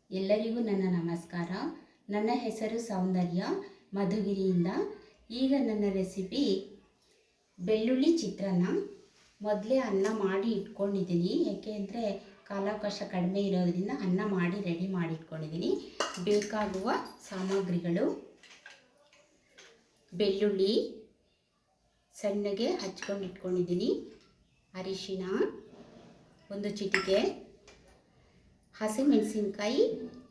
ಎಲ್ಲರಿಗೂ ನನ್ನ ನಮಸ್ಕಾರ. ನನ್ನ ಹೆಸರು ಸೌಂದರ್ಯ ಮಧುಗಿರಿಯಿಂದ. ಈಗ ನನ್ನ ರೆಸಿಪಿ ಬೆಳ್ಳುಳ್ಳಿ ಚಿತ್ರಾನ್ನ. ಮೊದಲೇ ಅನ್ನ ಮಾಡಿ ಇಟ್ಕೊಂಡಿದ್ದೀನಿ, ಏಕೆಂದರೆ ಕಾಲಾವಕಾಶ ಕಡಿಮೆ ಇರೋದ್ರಿಂದ ಅನ್ನ ಮಾಡಿ ರೆಡಿ ಮಾಡಿ ಇಟ್ಕೊಂಡಿದ್ದೀನಿ. ಬೇಕಾಗುವ ಸಾಮಗ್ರಿಗಳು: ಬೆಳ್ಳುಳ್ಳಿ ಸಣ್ಣಗೆ ಹಚ್ಕೊಂಡು ಇಟ್ಕೊಂಡಿದ್ದೀನಿ, ಅರಿಶಿನ, ಒಂದು ಚಿಟಿಕೆ, ಹಸಿಮೆಣಸಿನ್ಕಾಯಿ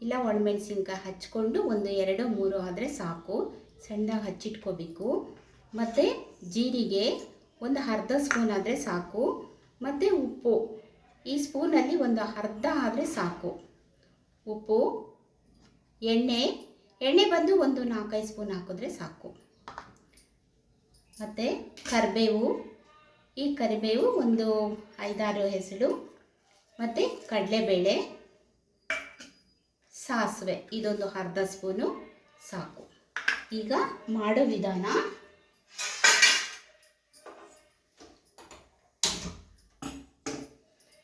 ಇಲ್ಲ ಒಣಮೆಣಸಿನ್ಕಾಯಿ ಹಚ್ಕೊಂಡು ಒಂದು 2-3 ಆದರೆ ಸಾಕು, ಸಣ್ಣದಾಗಿ ಹಚ್ಚಿಟ್ಕೋಬೇಕು. ಮತ್ತು ಜೀರಿಗೆ ಒಂದು ಅರ್ಧ ಸ್ಪೂನ್ ಆದರೆ ಸಾಕು. ಮತ್ತು ಉಪ್ಪು ಈ ಸ್ಪೂನಲ್ಲಿ ಒಂದು ಅರ್ಧ ಆದರೆ ಸಾಕು. ಉಪ್ಪು, ಎಣ್ಣೆ ಬಂದು ಒಂದು 4-5 ಸ್ಪೂನ್ ಹಾಕಿದ್ರೆ ಸಾಕು. ಮತ್ತು ಕರಿಬೇವು, ಈ ಕರಿಬೇವು ಒಂದು 5-6 ಹೆಸರು. ಮತ್ತು ಕಡಲೆಬೇಳೆ, ಸಾಸಿವೆ ಇದೊಂದು ಅರ್ಧ ಸ್ಪೂನು ಸಾಕು. ಈಗ ಮಾಡೋ ವಿಧಾನ: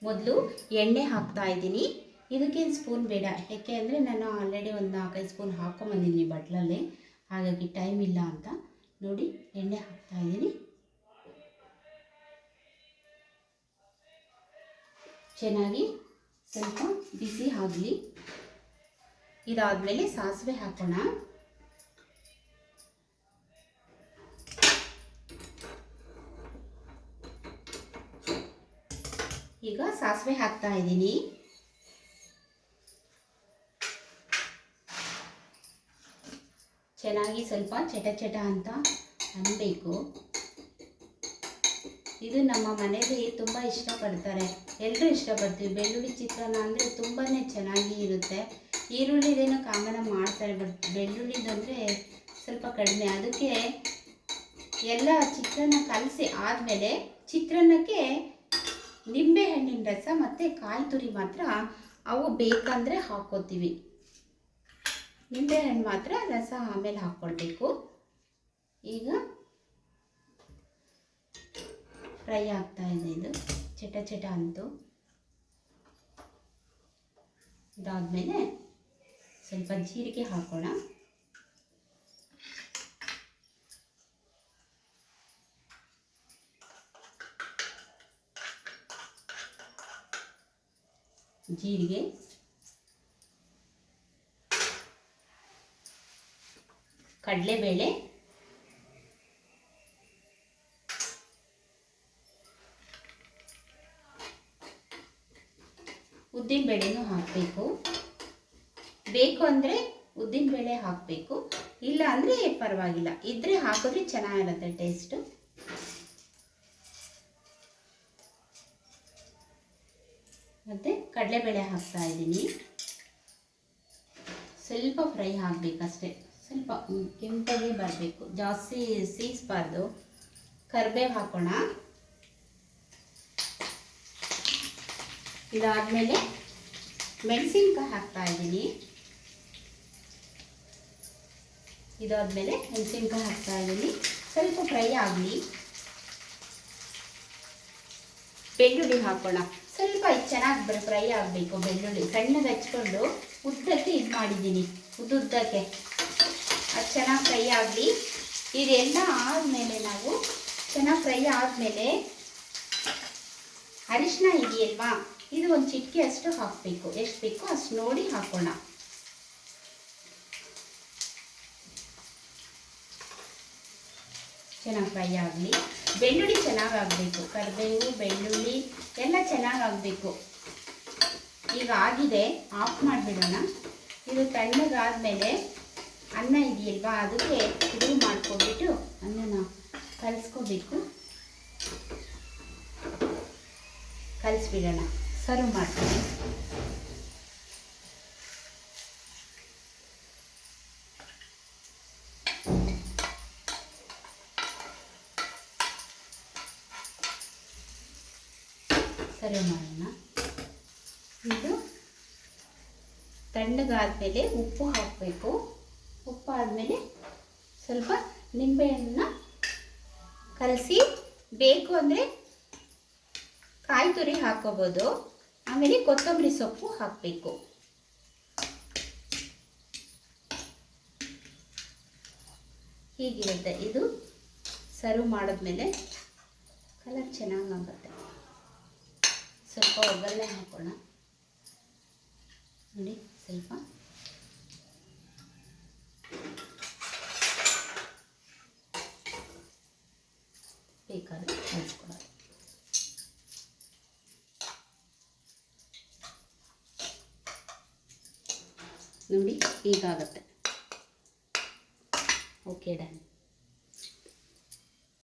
ಮೊದಲು ಎಣ್ಣೆ ಹಾಕ್ತಾ ಇದ್ದೀನಿ. ಇದಕ್ಕೇನು ಸ್ಪೂನ್ ಬೇಡ, ಯಾಕೆ ಅಂದರೆ ನಾನು ಆಲ್ರೆಡಿ ಒಂದು 4-5 ಸ್ಪೂನ್ ಹಾಕ್ಕೊಂಬಂದಿದ್ದೀನಿ ಬಟ್ಲಲ್ಲಿ, ಹಾಗಾಗಿ ಟೈಮ್ ಇಲ್ಲ ಅಂತ. ನೋಡಿ, ಎಣ್ಣೆ ಹಾಕ್ತಾ ಇದ್ದೀನಿ. ಚೆನ್ನಾಗಿ ಸ್ವಲ್ಪ ಬಿಸಿ ಆಗಲಿ. ಇದಾದಮೇಲೆ ಸಾಸಿವೆ ಹಾಕೋಣ. ಈಗ ಸಾಸಿವೆ ಹಾಕ್ತಾ ಇದ್ದೀನಿ. ಚೆನ್ನಾಗಿ ಸ್ವಲ್ಪ ಚಟ ಅಂತ ಅನ್ನಬೇಕು. ಇದು ನಮ್ಮ ಮನೆಯಲ್ಲಿ ತುಂಬ ಇಷ್ಟಪಡ್ತಾರೆ, ಎಲ್ಲರೂ ಇಷ್ಟಪಡ್ತೀವಿ. ಬೆಳ್ಳುಳ್ಳಿ ಚಿತ್ರಾನ್ನ ಅಂದರೆ ತುಂಬಾ ಚೆನ್ನಾಗಿ ಇರುತ್ತೆ. ಈರುಳ್ಳಿದೇನೋ ಕಾಮನ ಮಾಡ್ತಾರೆ, ಬಟ್ ಬೆಳ್ಳುಳ್ಳಿದಂದರೆ ಸ್ವಲ್ಪ ಕಡಿಮೆ. ಅದಕ್ಕೆ ಎಲ್ಲ ಚಿತ್ರಾನ್ನ ಕಲಸಿ ಆದಮೇಲೆ ಚಿತ್ರಾನ್ನಕ್ಕೆ ನಿಂಬೆಹಣ್ಣಿನ ರಸ ಮತ್ತು ಕಾಯಿ ತುರಿ ಮಾತ್ರ ಅವು ಬೇಕಂದರೆ ಹಾಕ್ಕೋತೀವಿ. ನಿಂಬೆಹಣ್ಣು ಮಾತ್ರ ರಸ ಆಮೇಲೆ ಹಾಕ್ಕೊಳ್ಬೇಕು. ಈಗ ಫ್ರೈ ಆಗ್ತಾ ಇದೆ, ಇದು ಚಟ ಅಂತು. ಇದಾದಮೇಲೆ ಸ್ವಲ್ಪ ಜೀರಿಗೆ ಹಾಕೋಣ. ಜೀರಿಗೆ, ಕಡಲೆಬೇಳೆ, ಉದ್ದಿನಬೇಳೆನೂ ಹಾಕಬೇಕು. ಬೇಕು ಅಂದರೆ ಉದ್ದಿನಬೇಳೆ ಹಾಕಬೇಕು, ಇಲ್ಲ ಅಂದರೆ ಪರವಾಗಿಲ್ಲ, ಇದ್ದರೆ ಹಾಕಿದ್ರೆ ಚೆನ್ನಾಗಿರುತ್ತೆ ಟೇಸ್ಟು. ಮತ್ತು ಕಡಲೆಬೇಳೆ ಹಾಕ್ತಾ ಇದ್ದೀನಿ. ಸ್ವಲ್ಪ ಫ್ರೈ ಆಗಬೇಕಷ್ಟೆ, ಸ್ವಲ್ಪ ಕೆಂಪಾಗೆ ಬರಬೇಕು, ಜಾಸ್ತಿ ಸೀಸ್ಬಾರ್ದು. ಕರಿಬೇವು ಹಾಕೋಣ. ಇದಾದಮೇಲೆ ಮೆಣಸಿನ್ಕಾಯಿ ಹಾಕ್ತಾ ಇದ್ದೀನಿ. ಇದಾದಮೇಲೆ ಮೆಣಸಿನ್ಕಾಯಿ ಹಾಕ್ತಾ ಇದ್ದೀನಿ. ಸ್ವಲ್ಪ ಫ್ರೈ ಆಗಲಿ. ಬೆಳ್ಳುಳ್ಳಿ ಹಾಕೋಣ. ಸ್ವಲ್ಪ ಚೆನ್ನಾಗಿ ಫ್ರೈ ಆಗಬೇಕು. ಬೆಳ್ಳುಳ್ಳಿ ಸಣ್ಣಗೆ ಹಚ್ಕೊಂಡು ಉದ್ದಕ್ಕೆ ಇದು ಮಾಡಿದ್ದೀನಿ, ಉದ್ದಕ್ಕೆ ಅದು ಚೆನ್ನಾಗಿ ಫ್ರೈ ಆಗಲಿ. ಇದೆಲ್ಲ ಆದಮೇಲೆ ನಾವು ಚೆನ್ನಾಗಿ ಫ್ರೈ ಆದಮೇಲೆ ಅರಿಶಿನ ಇದೆಯಲ್ವಾ, ಇದು ಒಂದು ಚಿಟಿಕೆ ಅಷ್ಟು ಹಾಕಬೇಕು. ಎಷ್ಟು ಬೇಕೋ ಅಷ್ಟು ನೋಡಿ ಹಾಕೋಣ. ಚೆನ್ನಾಗಿ ಫ್ರೈ ಆಗಲಿ. ಬೆಳ್ಳುಳ್ಳಿ ಚೆನ್ನಾಗಿ ಆಗಬೇಕು, ಕರಿಬೇವು ಬೆಳ್ಳುಳ್ಳಿ ಎಲ್ಲ ಚೆನ್ನಾಗಿ ಆಗಬೇಕು. ಈಗ ಆಗಿದೆ, ಆಫ್ ಮಾಡಿಬಿಡೋಣ. ಇದು ತಣ್ಣಗಾದಮೇಲೆ ಅನ್ನ ಇದೆಯಲ್ವಾ, ಅದಕ್ಕೆ ಇದು ಮಾಡ್ಕೊಬಿಟ್ಟು ಅನ್ನನ ಕಲಿಸ್ಕೋಬೇಕು. ಕಲಿಸ್ಬಿಡೋಣ, ಸರ್ವ್ ಮಾಡ್ತೀನಿ. ಸರ್ವ್ ಮಾಡೋಣ. ಇದು ತಣ್ಣಗಾದ್ಮೇಲೆ ಉಪ್ಪು ಹಾಕಬೇಕು. ಉಪ್ಪು ಆದಮೇಲೆ ಸ್ವಲ್ಪ ನಿಂಬೆಹಣ್ಣನ್ನ ಕಲಸಿ, ಬೇಕು ಅಂದರೆ ಕಾಯಿ ತುರಿ ಹಾಕೋಬೋದು. ಆಮೇಲೆ ಕೊತ್ತಂಬರಿ ಸೊಪ್ಪು ಹಾಕಬೇಕು. ಹೀಗಿರುತ್ತೆ. ಇದು ಸರ್ವ್ ಮಾಡಿದ್ಮೇಲೆ ಕಲರ್ ಚೆನ್ನಾಗಾಗುತ್ತೆ. ಸ್ವಲ್ಪ ಒಗ್ಗರಣೆ ಹಾಕೋಣ. ನೋಡಿ, ಸ್ವಲ್ಪ ಬೇಕಾದ್ರೆ ಕಲಿಸ್ಕೊಳ್ಳೋದು. ನೋಡಿ, ಹೀಗಾಗುತ್ತೆ. Okay, done.